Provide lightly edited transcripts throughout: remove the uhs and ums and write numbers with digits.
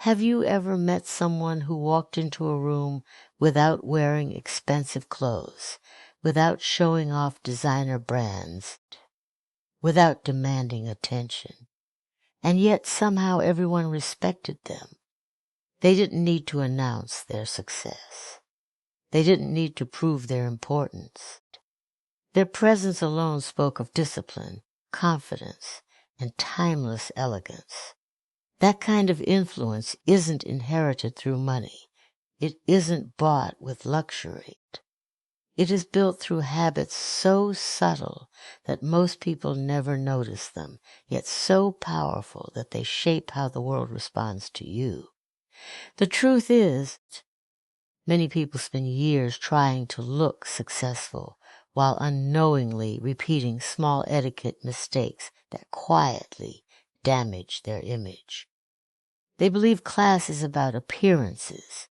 Have you ever met someone who walked into a room without wearing expensive clothes, without showing off designer brands, without demanding attention, and yet somehow everyone respected them? They didn't need to announce their success. They didn't need to prove their importance. Their presence alone spoke of discipline, confidence, and timeless elegance. That kind of influence isn't inherited through money. It isn't bought with luxury. It is built through habits so subtle that most people never notice them, yet so powerful that they shape how the world responds to you. The truth is, many people spend years trying to look successful while unknowingly repeating small etiquette mistakes that quietly damage their image. They believe class is about appearances,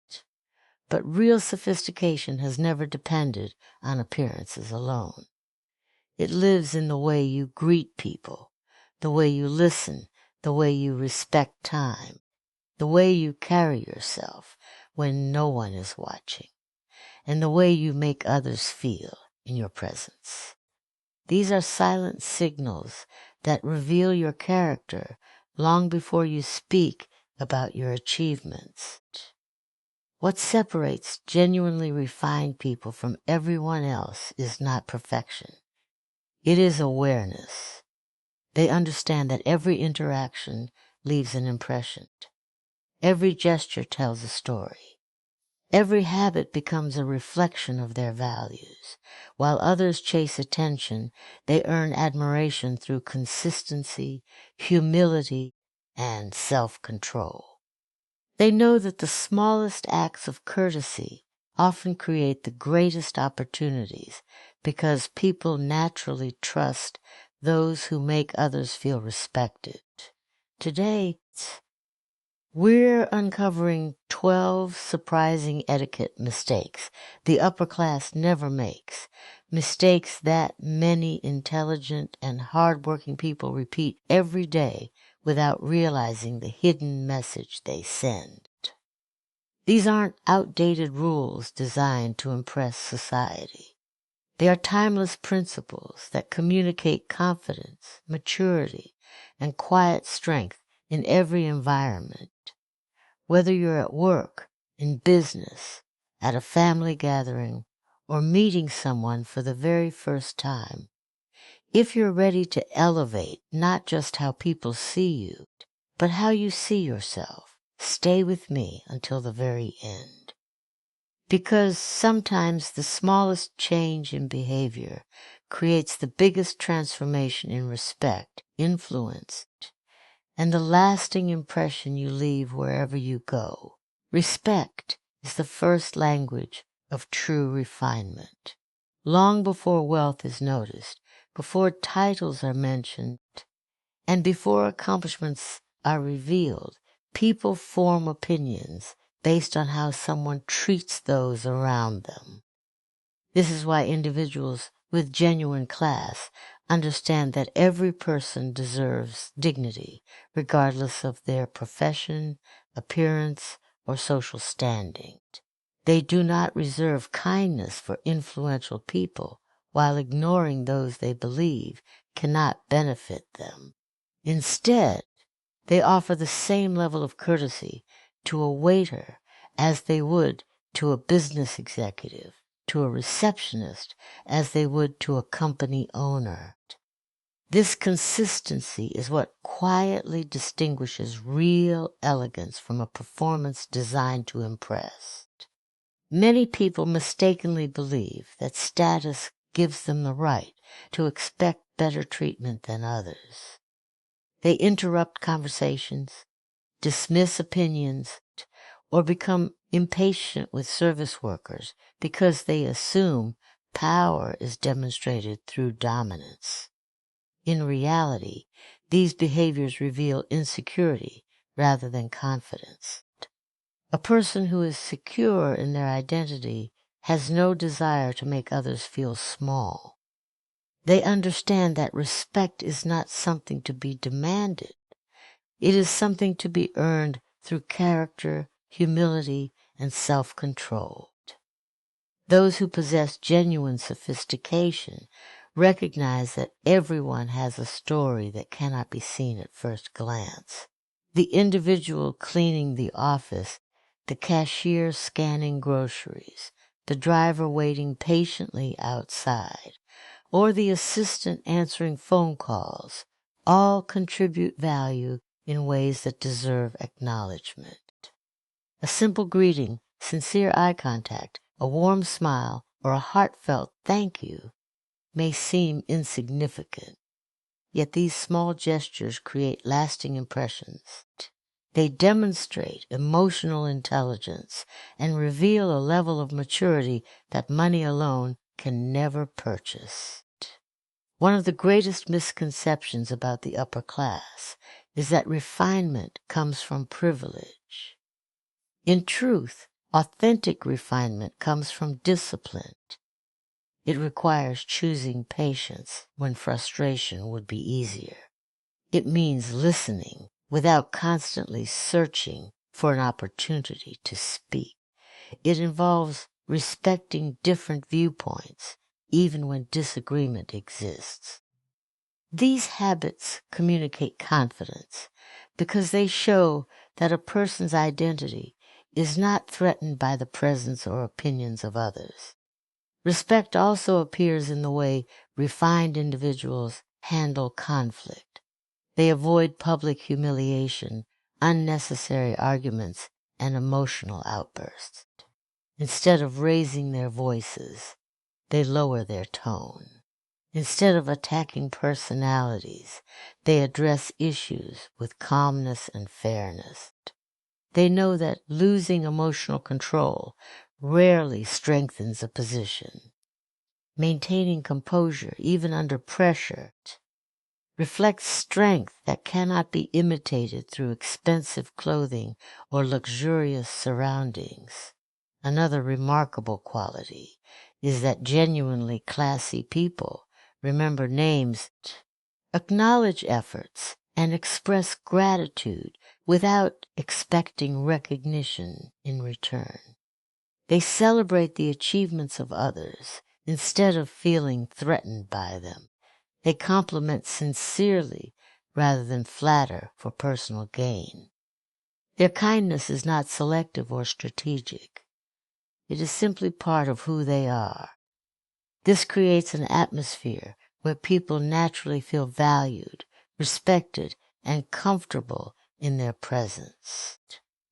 but real sophistication has never depended on appearances alone. It lives in the way you greet people, the way you listen, the way you respect time, the way you carry yourself when no one is watching, and the way you make others feel in your presence. These are silent signals that reveal your character long before you speak about your achievements. What separates genuinely refined people from everyone else is not perfection. It is awareness. They understand that every interaction leaves an impression. Every gesture tells a story. Every habit becomes a reflection of their values. While others chase attention, they earn admiration through consistency, humility, and self-control. They know that the smallest acts of courtesy often create the greatest opportunities because people naturally trust those who make others feel respected. Today, we're uncovering 12 surprising etiquette mistakes the upper class never makes, mistakes that many intelligent and hardworking people repeat every day without realizing the hidden message they send. These aren't outdated rules designed to impress society. They are timeless principles that communicate confidence, maturity, and quiet strength in every environment. Whether you're at work, in business, at a family gathering, or meeting someone for the very first time, if you're ready to elevate not just how people see you, but how you see yourself, stay with me until the very end. Because sometimes the smallest change in behavior creates the biggest transformation in respect, influence, and the lasting impression you leave wherever you go. Respect is the first language of true refinement. Long before wealth is noticed, before titles are mentioned, and before accomplishments are revealed, people form opinions based on how someone treats those around them. This is why individuals with genuine class understand that every person deserves dignity, regardless of their profession, appearance, or social standing. They do not reserve kindness for influential people while ignoring those they believe cannot benefit them. Instead, they offer the same level of courtesy to a waiter as they would to a business executive, to a receptionist as they would to a company owner. This consistency is what quietly distinguishes real elegance from a performance designed to impress. Many people mistakenly believe that status gives them the right to expect better treatment than others. They interrupt conversations, dismiss opinions, or become impatient with service workers because they assume power is demonstrated through dominance. In reality, these behaviors reveal insecurity rather than confidence. A person who is secure in their identity has no desire to make others feel small. They understand that respect is not something to be demanded. It is something to be earned through character, humility, and self-control. Those who possess genuine sophistication recognize that everyone has a story that cannot be seen at first glance. The individual cleaning the office, the cashier scanning groceries, the driver waiting patiently outside, or the assistant answering phone calls, all contribute value in ways that deserve acknowledgement. A simple greeting, sincere eye contact, a warm smile, or a heartfelt thank you may seem insignificant, yet these small gestures create lasting impressions. They demonstrate emotional intelligence and reveal a level of maturity that money alone can never purchase. One of the greatest misconceptions about the upper class is that refinement comes from privilege. In truth, authentic refinement comes from discipline. It requires choosing patience when frustration would be easier. It means listening without constantly searching for an opportunity to speak. It involves respecting different viewpoints, even when disagreement exists. These habits communicate confidence because they show that a person's identity is not threatened by the presence or opinions of others. Respect also appears in the way refined individuals handle conflict. They avoid public humiliation, unnecessary arguments, and emotional outbursts. Instead of raising their voices, they lower their tone. Instead of attacking personalities, they address issues with calmness and fairness. They know that losing emotional control rarely strengthens a position. Maintaining composure, even under pressure, reflects strength that cannot be imitated through expensive clothing or luxurious surroundings. Another remarkable quality is that genuinely classy people remember names, acknowledge efforts, and express gratitude without expecting recognition in return. They celebrate the achievements of others instead of feeling threatened by them. They compliment sincerely rather than flatter for personal gain. Their kindness is not selective or strategic. It is simply part of who they are. This creates an atmosphere where people naturally feel valued, respected, and comfortable in their presence.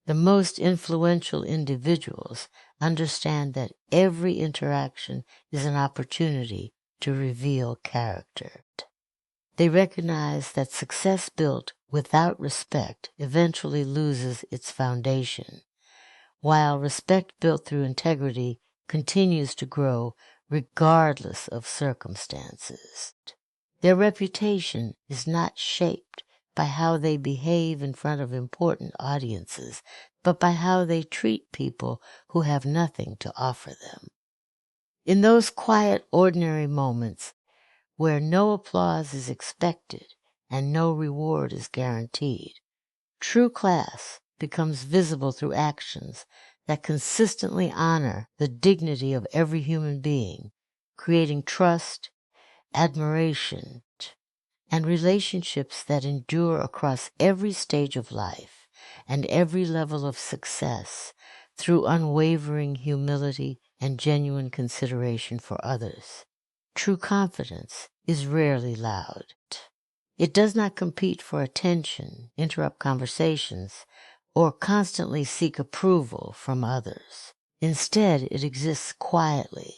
The most influential individuals understand that every interaction is an opportunity to reveal character. They recognize that success built without respect eventually loses its foundation, while respect built through integrity continues to grow regardless of circumstances. Their reputation is not shaped by how they behave in front of important audiences, but by how they treat people who have nothing to offer them. In those quiet, ordinary moments where no applause is expected and no reward is guaranteed, true class becomes visible through actions that consistently honor the dignity of every human being, creating trust, admiration, and relationships that endure across every stage of life and every level of success through unwavering humility and genuine consideration for others. True confidence is rarely loud. It does not compete for attention, interrupt conversations, or constantly seek approval from others. Instead, it exists quietly,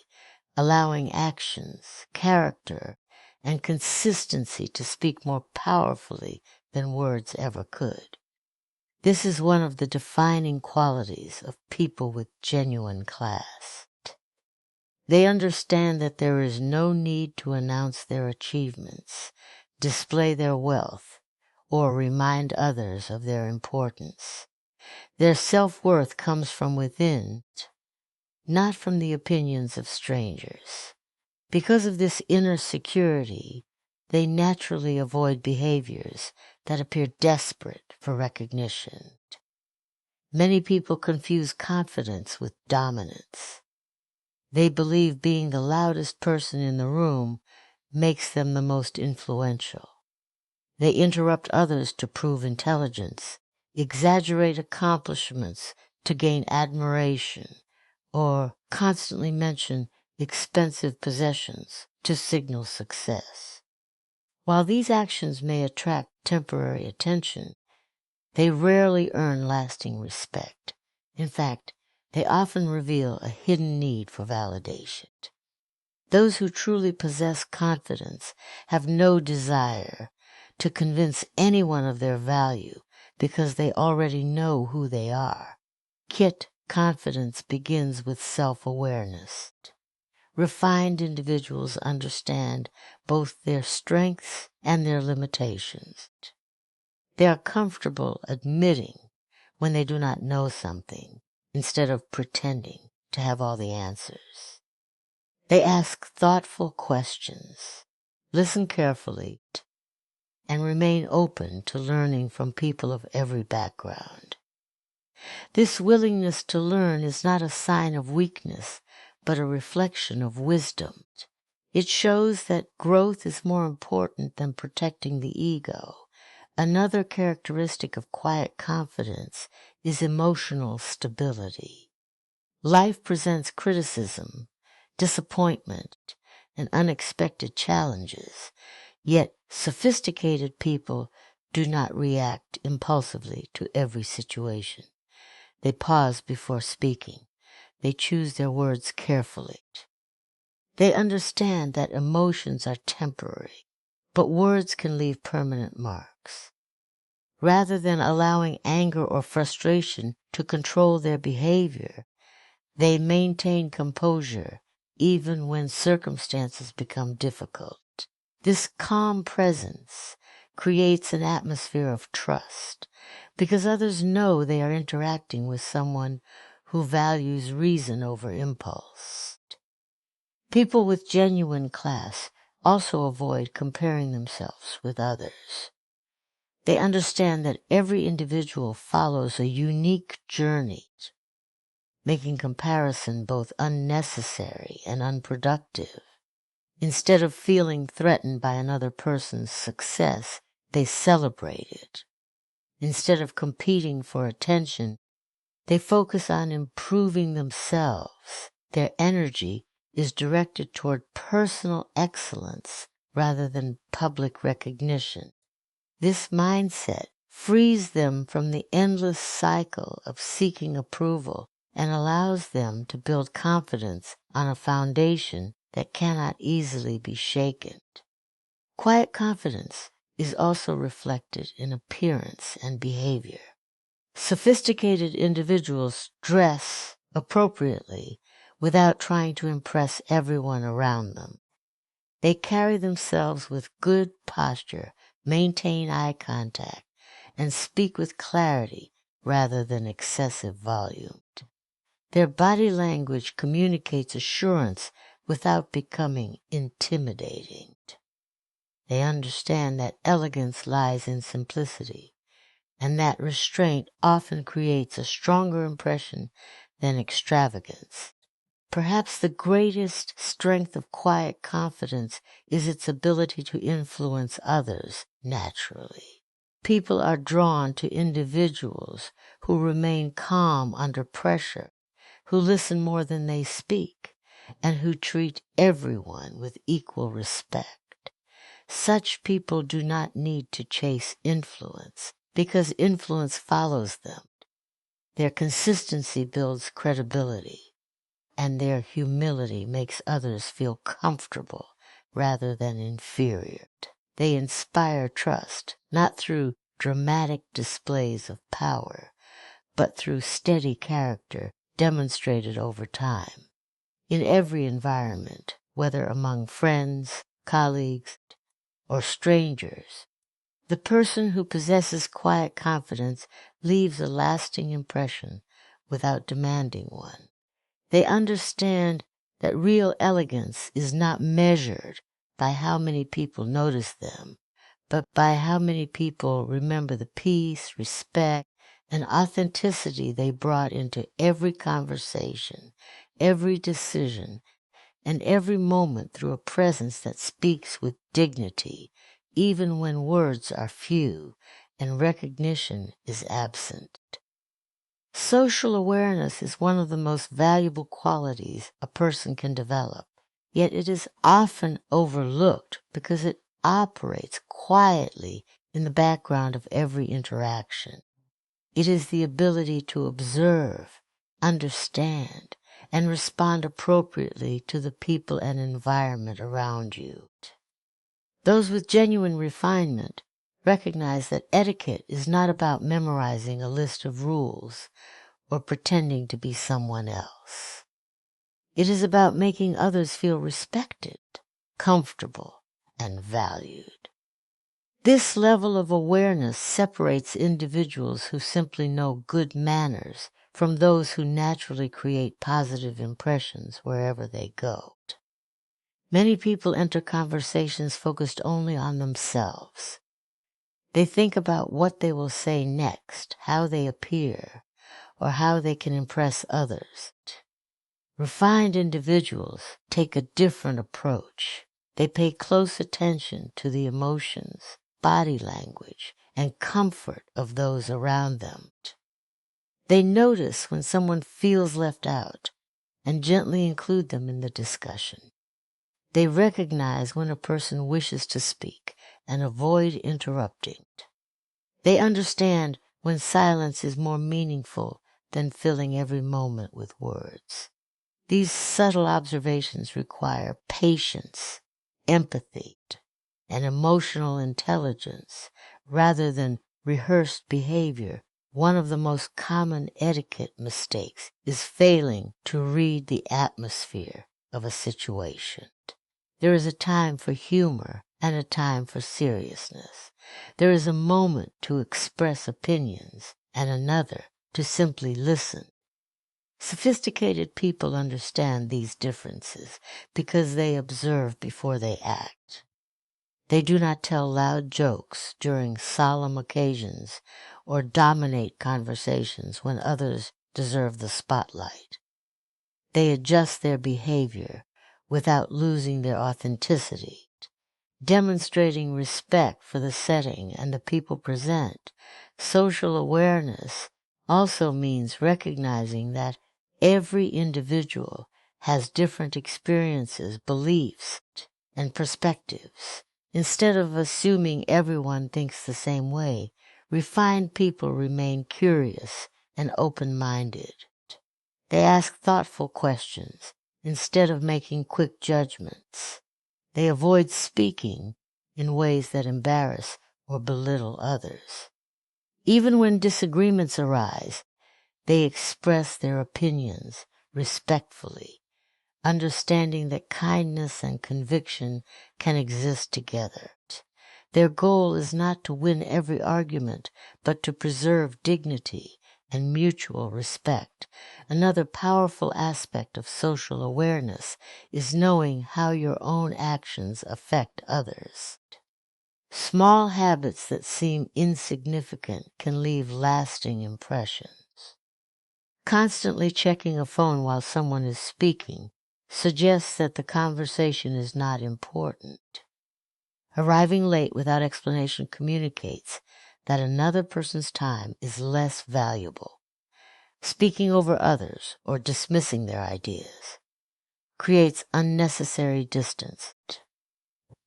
allowing actions, character, and consistency to speak more powerfully than words ever could. This is one of the defining qualities of people with genuine class. They understand that there is no need to announce their achievements, display their wealth, or remind others of their importance. Their self-worth comes from within, not from the opinions of strangers. Because of this inner security, they naturally avoid behaviors that appear desperate for recognition. Many people confuse confidence with dominance. They believe being the loudest person in the room makes them the most influential. They interrupt others to prove intelligence, exaggerate accomplishments to gain admiration, or constantly mention expensive possessions to signal success. While these actions may attract temporary attention, they rarely earn lasting respect. In fact, they often reveal a hidden need for validation. Those who truly possess confidence have no desire to convince anyone of their value because they already know who they are. Kit confidence begins with self-awareness. Refined individuals understand both their strengths and their limitations. They are comfortable admitting when they do not know something instead of pretending to have all the answers. They ask thoughtful questions, listen carefully, and remain open to learning from people of every background. This willingness to learn is not a sign of weakness, but a reflection of wisdom. It shows that growth is more important than protecting the ego. Another characteristic of quiet confidence is emotional stability. Life presents criticism, disappointment, and unexpected challenges, yet sophisticated people do not react impulsively to every situation. They pause before speaking. They choose their words carefully. They understand that emotions are temporary, but words can leave permanent marks. Rather than allowing anger or frustration to control their behavior, they maintain composure even when circumstances become difficult. This calm presence creates an atmosphere of trust because others know they are interacting with someone who values reason over impulse. People with genuine class also avoid comparing themselves with others. They understand that every individual follows a unique journey, making comparison both unnecessary and unproductive. Instead of feeling threatened by another person's success, they celebrate it. Instead of competing for attention, they focus on improving themselves. Their energy is directed toward personal excellence rather than public recognition. This mindset frees them from the endless cycle of seeking approval and allows them to build confidence on a foundation that cannot easily be shaken. Quiet confidence is also reflected in appearance and behavior. Sophisticated individuals dress appropriately without trying to impress everyone around them. They carry themselves with good posture, maintain eye contact, and speak with clarity rather than excessive volume. Their body language communicates assurance without becoming intimidating. They understand that elegance lies in simplicity, and that restraint often creates a stronger impression than extravagance. Perhaps the greatest strength of quiet confidence is its ability to influence others naturally. People are drawn to individuals who remain calm under pressure, who listen more than they speak, and who treat everyone with equal respect. Such people do not need to chase influence because influence follows them. Their consistency builds credibility, and their humility makes others feel comfortable rather than inferior. They inspire trust, not through dramatic displays of power, but through steady character demonstrated over time. In every environment, whether among friends, colleagues, or strangers, the person who possesses quiet confidence leaves a lasting impression without demanding one. They understand that real elegance is not measured by how many people notice them, but by how many people remember the peace, respect, and authenticity they brought into every conversation, every decision, and every moment through a presence that speaks with dignity, even when words are few and recognition is absent. Social awareness is one of the most valuable qualities a person can develop, yet it is often overlooked because it operates quietly in the background of every interaction. It is the ability to observe, understand, and respond appropriately to the people and environment around you. Those with genuine refinement recognize that etiquette is not about memorizing a list of rules or pretending to be someone else. It is about making others feel respected, comfortable, and valued. This level of awareness separates individuals who simply know good manners from those who naturally create positive impressions wherever they go. Many people enter conversations focused only on themselves. They think about what they will say next, how they appear, or how they can impress others. Refined individuals take a different approach. They pay close attention to the emotions, body language, and comfort of those around them. They notice when someone feels left out and gently include them in the discussion. They recognize when a person wishes to speak and avoid interrupting. They understand when silence is more meaningful than filling every moment with words. These subtle observations require patience, empathy, and emotional intelligence rather than rehearsed behavior. One of the most common etiquette mistakes is failing to read the atmosphere of a situation. There is a time for humor and a time for seriousness. There is a moment to express opinions and another to simply listen. Sophisticated people understand these differences because they observe before they act. They do not tell loud jokes during solemn occasions or dominate conversations when others deserve the spotlight. They adjust their behavior without losing their authenticity. Demonstrating respect for the setting and the people present, social awareness also means recognizing that every individual has different experiences, beliefs, and perspectives. Instead of assuming everyone thinks the same way, refined people remain curious and open-minded. They ask thoughtful questions instead of making quick judgments. They avoid speaking in ways that embarrass or belittle others. Even when disagreements arise, they express their opinions respectfully, understanding that kindness and conviction can exist together. Their goal is not to win every argument, but to preserve dignity and mutual respect. Another powerful aspect of social awareness is knowing how your own actions affect others. Small habits that seem insignificant can leave lasting impressions. Constantly checking a phone while someone is speaking suggests that the conversation is not important. Arriving late without explanation communicates that another person's time is less valuable. Speaking over others or dismissing their ideas creates unnecessary distance.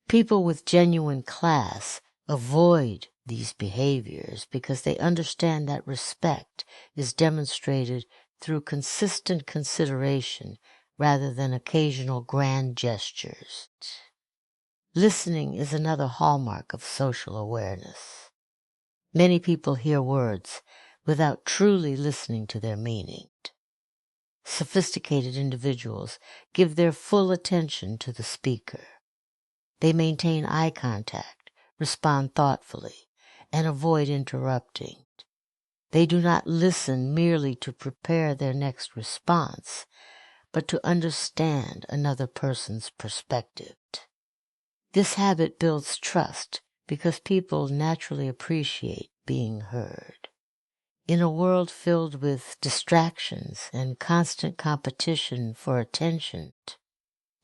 People with genuine class avoid these behaviors because they understand that respect is demonstrated through consistent consideration rather than occasional grand gestures. Listening is another hallmark of social awareness. Many people hear words without truly listening to their meaning. Sophisticated individuals give their full attention to the speaker. They maintain eye contact, respond thoughtfully, and avoid interrupting. They do not listen merely to prepare their next response, but to understand another person's perspective. This habit builds trust because people naturally appreciate being heard. In a world filled with distractions and constant competition for attention,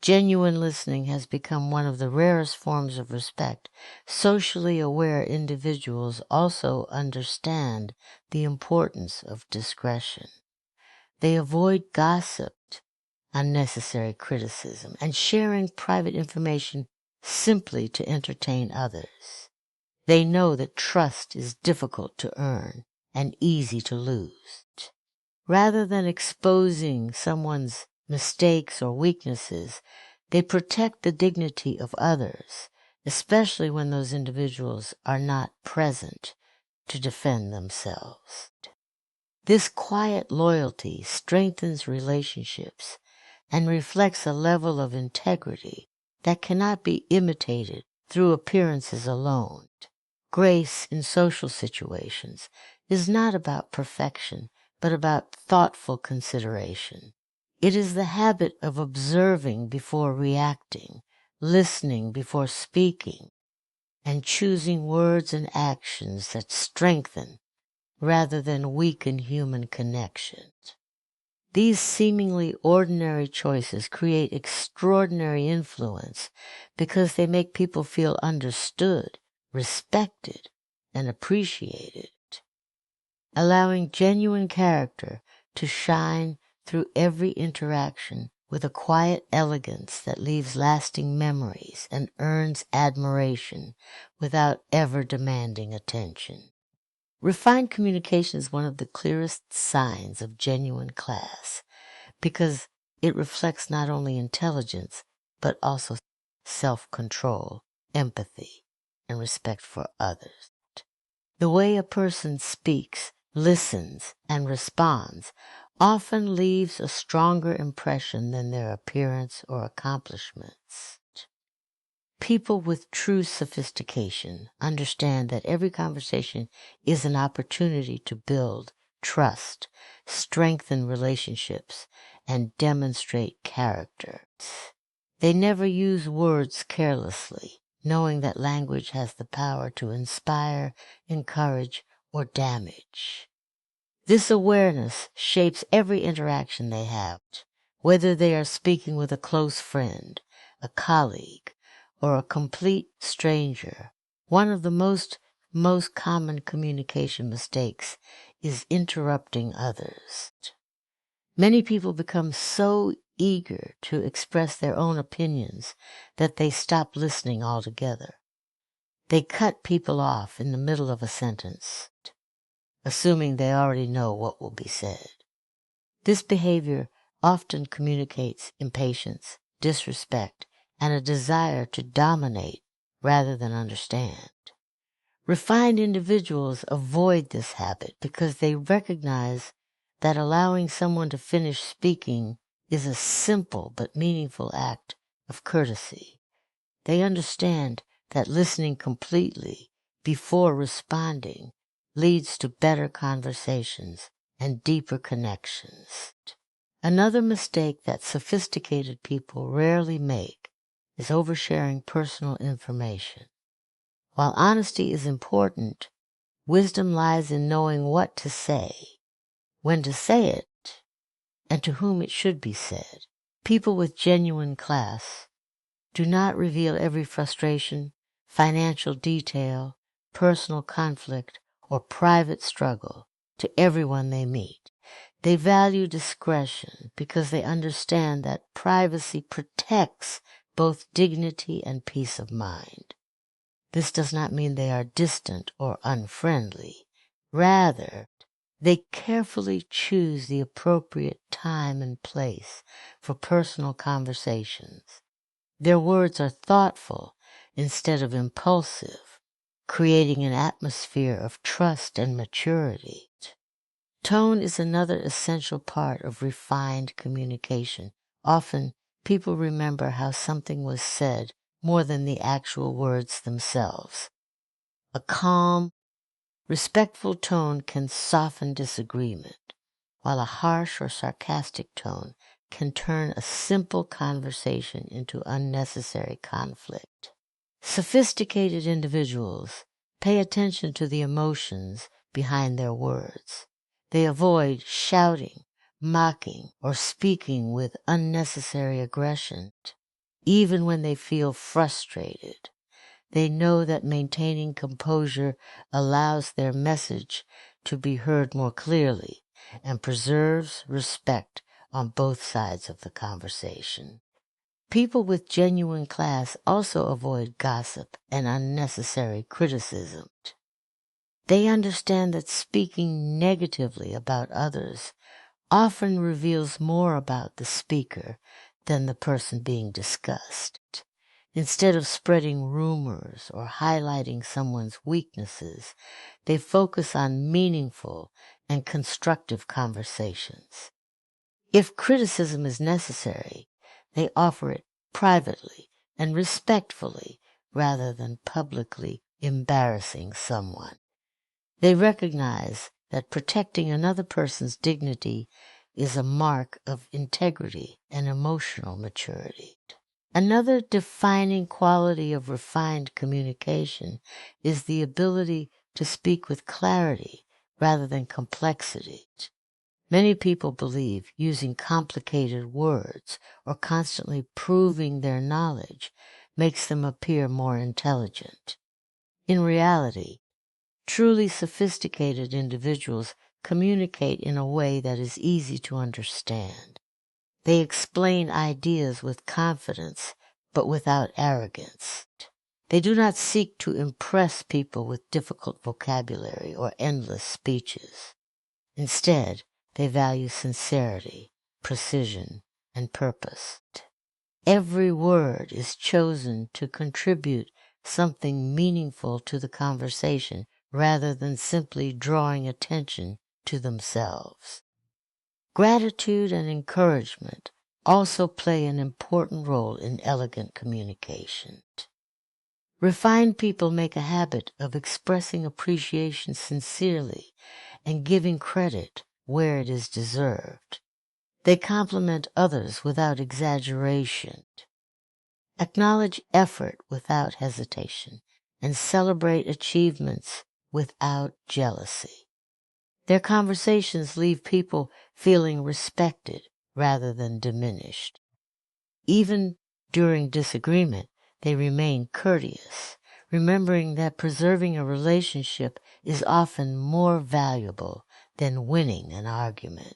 genuine listening has become one of the rarest forms of respect. Socially aware individuals also understand the importance of discretion. They avoid gossip, unnecessary criticism, and sharing private information simply to entertain others. They know that trust is difficult to earn and easy to lose. Rather than exposing someone's mistakes or weaknesses, they protect the dignity of others, especially when those individuals are not present to defend themselves. This quiet loyalty strengthens relationships and reflects a level of integrity that cannot be imitated through appearances alone. Grace in social situations is not about perfection, but about thoughtful consideration. It is the habit of observing before reacting, listening before speaking, and choosing words and actions that strengthen rather than weaken human connections. These seemingly ordinary choices create extraordinary influence because they make people feel understood, respected, and appreciated. Allowing genuine character to shine through every interaction with a quiet elegance that leaves lasting memories and earns admiration without ever demanding attention. Refined communication is one of the clearest signs of genuine class because it reflects not only intelligence, but also self-control, empathy, and respect for others. The way a person speaks, listens, and responds often leaves a stronger impression than their appearance or accomplishments. People with true sophistication understand that every conversation is an opportunity to build trust, strengthen relationships, and demonstrate character. They never use words carelessly, knowing that language has the power to inspire, encourage, or damage. This awareness shapes every interaction they have, whether they are speaking with a close friend, a colleague, or a complete stranger. One of the most common communication mistakes is interrupting others. Many people become so eager to express their own opinions that they stop listening altogether. They cut people off in the middle of a sentence, assuming they already know what will be said. This behavior often communicates impatience, disrespect, and a desire to dominate rather than understand. Refined individuals avoid this habit because they recognize that allowing someone to finish speaking is a simple but meaningful act of courtesy. They understand that listening completely before responding leads to better conversations and deeper connections. Another mistake that sophisticated people rarely make is oversharing personal information. While honesty is important, wisdom lies in knowing what to say, when to say it, and to whom it should be said. People with genuine class do not reveal every frustration, financial detail, personal conflict, or private struggle to everyone they meet. They value discretion because they understand that privacy protects both dignity and peace of mind. This does not mean they are distant or unfriendly. Rather, they carefully choose the appropriate time and place for personal conversations. Their words are thoughtful instead of impulsive, creating an atmosphere of trust and maturity. Tone is another essential part of refined communication. Often, people remember how something was said more than the actual words themselves. A calm, respectful tone can soften disagreement, while a harsh or sarcastic tone can turn a simple conversation into unnecessary conflict. Sophisticated individuals pay attention to the emotions behind their words. They avoid shouting, mocking, or speaking with unnecessary aggression. Even when they feel frustrated, they know that maintaining composure allows their message to be heard more clearly and preserves respect on both sides of the conversation. People with genuine class also avoid gossip and unnecessary criticism. They understand that speaking negatively about others often reveals more about the speaker than the person being discussed. Instead of spreading rumors or highlighting someone's weaknesses, they focus on meaningful and constructive conversations. If criticism is necessary, they offer it privately and respectfully rather than publicly embarrassing someone. They recognize that protecting another person's dignity is a mark of integrity and emotional maturity. Another defining quality of refined communication is the ability to speak with clarity rather than complexity. Many people believe using complicated words or constantly proving their knowledge makes them appear more intelligent. In reality, truly sophisticated individuals communicate in a way that is easy to understand. They explain ideas with confidence, but without arrogance. They do not seek to impress people with difficult vocabulary or endless speeches. Instead, they value sincerity, precision, and purpose. Every word is chosen to contribute something meaningful to the conversation rather than simply drawing attention to themselves. Gratitude and encouragement also play an important role in elegant communication. Refined people make a habit of expressing appreciation sincerely and giving credit where it is deserved. They compliment others without exaggeration, acknowledge effort without hesitation, and celebrate achievements without jealousy. Their conversations leave people feeling respected rather than diminished. Even during disagreement, they remain courteous, remembering that preserving a relationship is often more valuable than winning an argument.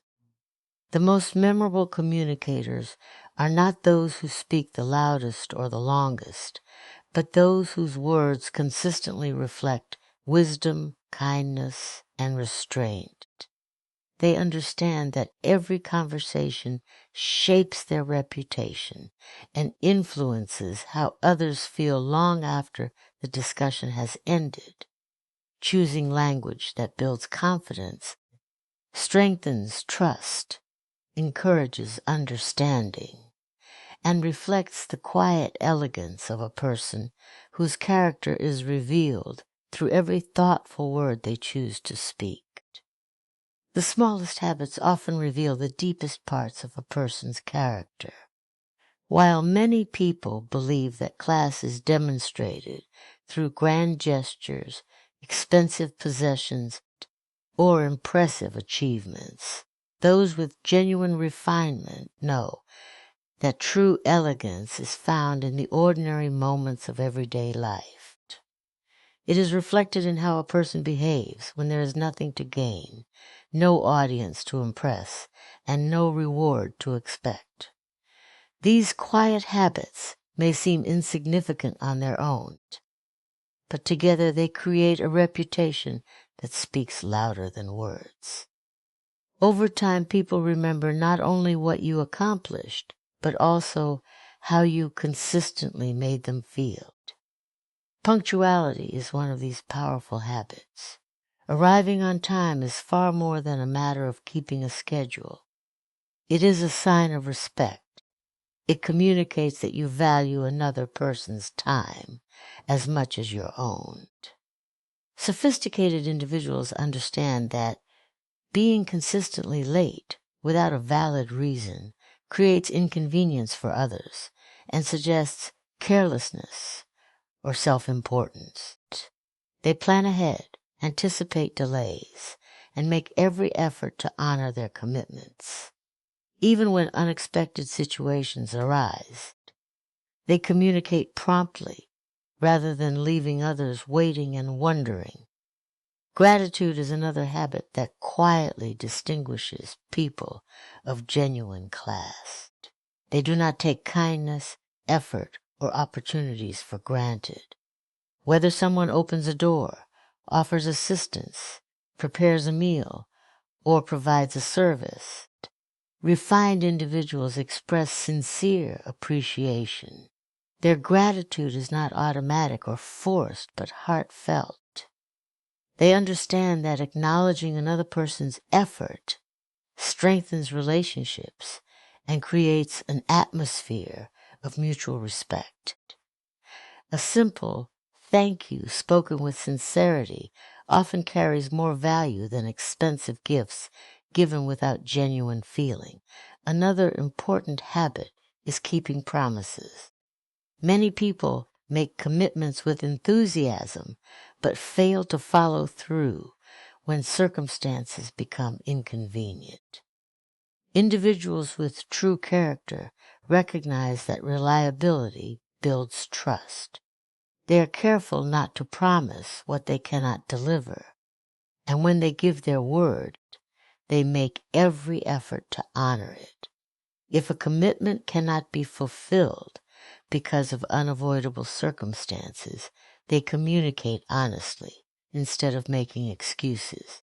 The most memorable communicators are not those who speak the loudest or the longest, but those whose words consistently reflect wisdom, kindness, and restraint. They understand that every conversation shapes their reputation and influences how others feel long after the discussion has ended. Choosing language that builds confidence, strengthens trust, encourages understanding, and reflects the quiet elegance of a person whose character is revealed through every thoughtful word they choose to speak. The smallest habits often reveal the deepest parts of a person's character. While many people believe that class is demonstrated through grand gestures, expensive possessions, or impressive achievements, those with genuine refinement know that true elegance is found in the ordinary moments of everyday life. It is reflected in how a person behaves when there is nothing to gain, no audience to impress, and no reward to expect. These quiet habits may seem insignificant on their own, but together they create a reputation that speaks louder than words. Over time, people remember not only what you accomplished, but also how you consistently made them feel. Punctuality is one of these powerful habits. Arriving on time is far more than a matter of keeping a schedule. It is a sign of respect. It communicates that you value another person's time as much as your own. Sophisticated individuals understand that being consistently late without a valid reason creates inconvenience for others and suggests carelessness or self-importance. They plan ahead anticipate delays, and make every effort to honor their commitments. Even when unexpected situations arise, they communicate promptly rather than leaving others waiting and wondering. Gratitude is another habit that quietly distinguishes people of genuine class. They do not take kindness, effort, or opportunities for granted. Whether someone opens a door, offers assistance, prepares a meal, or provides a service, refined individuals express sincere appreciation. Their gratitude is not automatic or forced, but heartfelt. They understand that acknowledging another person's effort strengthens relationships and creates an atmosphere of mutual respect. A simple thank you spoken with sincerity often carries more value than expensive gifts given without genuine feeling. Another important habit is keeping promises. Many people make commitments with enthusiasm, but fail to follow through when circumstances become inconvenient. Individuals with true character recognize that reliability builds trust. They are careful not to promise what they cannot deliver, and when they give their word, they make every effort to honor it. If a commitment cannot be fulfilled because of unavoidable circumstances, they communicate honestly instead of making excuses.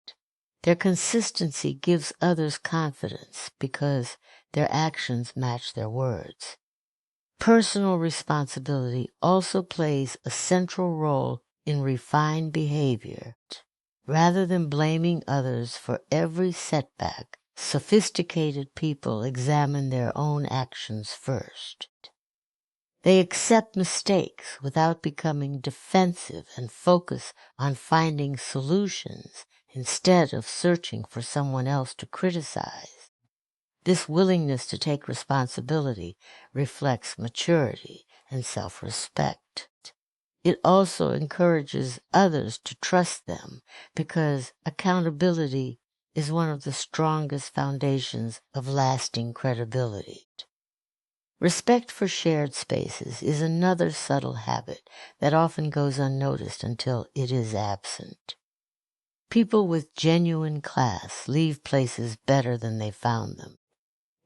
Their consistency gives others confidence because their actions match their words. Personal responsibility also plays a central role in refined behavior. Rather than blaming others for every setback, sophisticated people examine their own actions first. They accept mistakes without becoming defensive and focus on finding solutions instead of searching for someone else to criticize. This willingness to take responsibility reflects maturity and self-respect. It also encourages others to trust them because accountability is one of the strongest foundations of lasting credibility. Respect for shared spaces is another subtle habit that often goes unnoticed until it is absent. People with genuine class leave places better than they found them.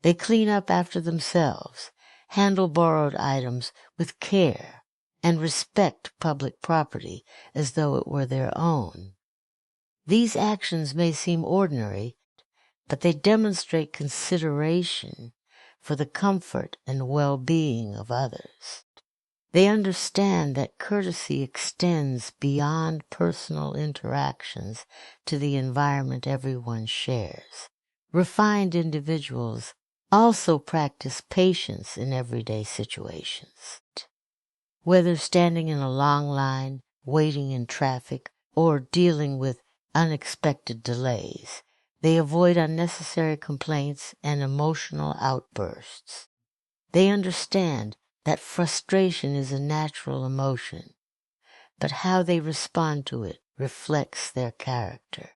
They clean up after themselves, handle borrowed items with care, and respect public property as though it were their own. These actions may seem ordinary, but they demonstrate consideration for the comfort and well-being of others. They understand that courtesy extends beyond personal interactions to the environment everyone shares. Refined individuals also practice patience in everyday situations. Whether standing in a long line, waiting in traffic, or dealing with unexpected delays, they avoid unnecessary complaints and emotional outbursts. They understand that frustration is a natural emotion, but how they respond to it reflects their character.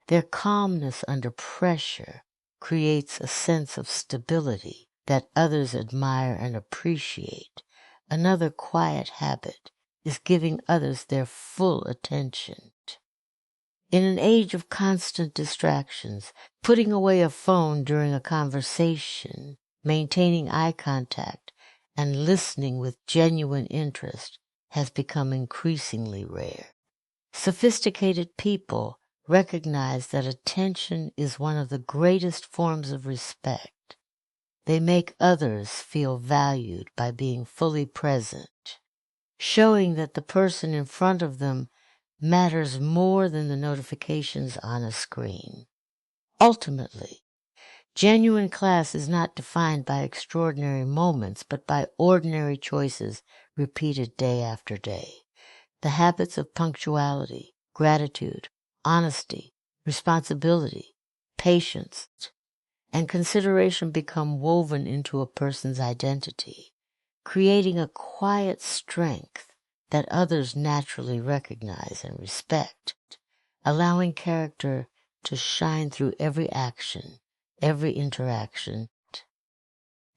Their calmness under pressure creates a sense of stability that others admire and appreciate. Another quiet habit is giving others their full attention. In an age of constant distractions, putting away a phone during a conversation, maintaining eye contact, and listening with genuine interest has become increasingly rare. Sophisticated people recognize that attention is one of the greatest forms of respect. They make others feel valued by being fully present, showing that the person in front of them matters more than the notifications on a screen. Ultimately, genuine class is not defined by extraordinary moments, but by ordinary choices repeated day after day. The habits of punctuality, gratitude, honesty, responsibility, patience, and consideration become woven into a person's identity, creating a quiet strength that others naturally recognize and respect. allowing character to shine through every action, every interaction,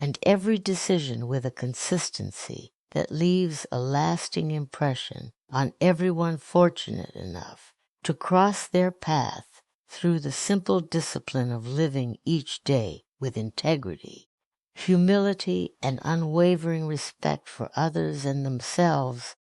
and every decision with a consistency that leaves a lasting impression on everyone fortunate enough to cross their path through the simple discipline of living each day with integrity, humility, and unwavering respect for others and themselves